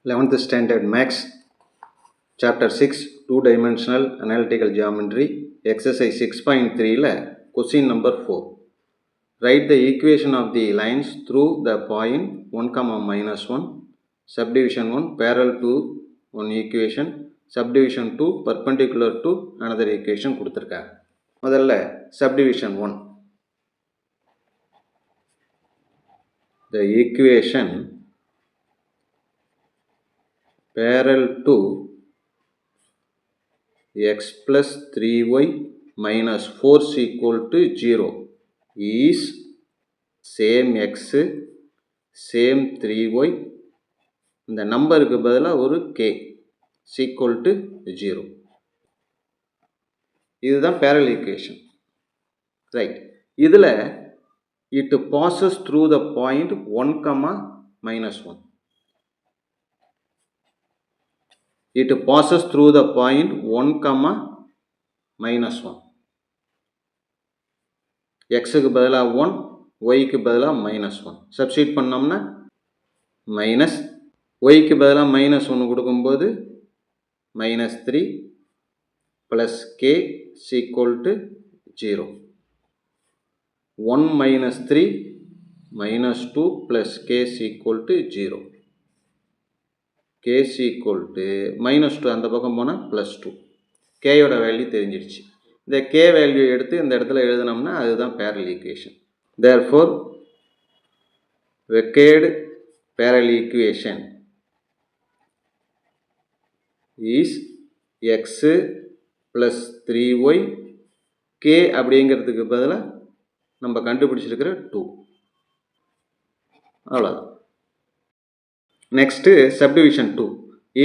11th Standard Maths, Chapter 6, Two-Dimensional Analytical Geometry, Exercise 6.3, Question number 4. Write the equation of the lines through the point 1, -1, subdivision 1 parallel to one equation, subdivision 2 perpendicular to another equation கொடுத்திருக்காங்க. முதல்ல subdivision 1. The equation parallel to x plus 3y minus 4 is equal to 0 is same x, same 3y, இந்த நம்பருக்கு பதிலாக ஒரு k is equal to 0. இதுதான் parallel equation. Right. இதில் it passes through the point 1, -1. It passes through the point 1, -1. xக்கு பதிலாக 1, yக்கு பதிலாக -1. Substitute பண்ணோம்னா minus, yக்கு பதிலாக -1 கொடுக்கும்போது -3 plus k is equal to 0. 1 minus 3 minus 2 plus k is equal to 0. k is equal to -2 அந்த பக்கம் போனால் +2. k யோட வேல்யூ தெரிஞ்சிருச்சு. இந்த k வேல்யூ எடுத்து இந்த இடத்துல எழுதினோம்னா அதுதான் parallel equation. Therefore, required parallel equation is x plus 3y, k அப்படிங்கிறதுக்கு பதிலாக நம்ம கண்டுபிடிச்சிருக்கிற 2. அவ்வளோதான். Next, subdivision 2.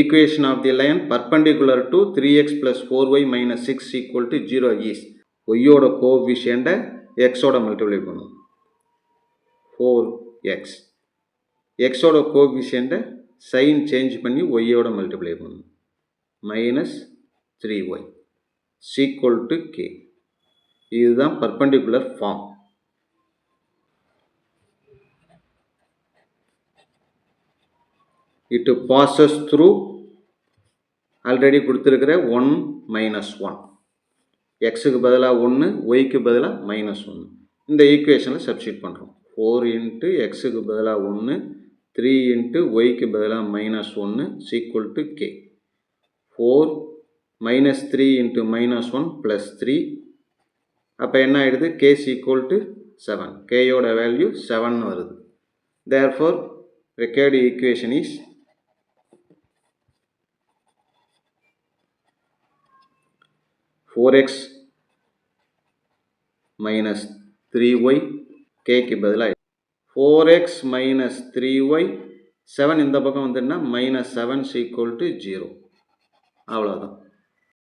Equation of the line perpendicular to 3x plus 4y minus 6 equal to 0 is y ஓட coefficient x ஓட multiply பண்ணும் 4x. x ஓட coefficient sign change பண்ணி y ஓட multiply பண்ணும் minus 3y is equal to k. இதுதான் perpendicular form. It passes through already கொடுத்துருக்கிற 1, -1. எக்ஸுக்கு பதிலாக 1, ஒய்க்கு பதிலாக -1. இந்த ஈக்குவேஷனில் சப்ஸ்டிட் பண்ணுறோம். 4 இன்ட்டு எக்ஸுக்கு பதிலாக 1, 3 இன்ட்டு ஒய்க்கு பதிலாக -1 is equal to k. 4 -3 into -1 + 3. அப்போ என்ன ஆகிடுது? k is equal to 7. k-யோட value 7 வருது. Therefore, required equation is 4x minus 3y, kக்கு பதிலாக 4x minus 3y, 7 இந்த பக்கம் வந்துன்னா -7 is equal to 0. அவ்வளோதான்.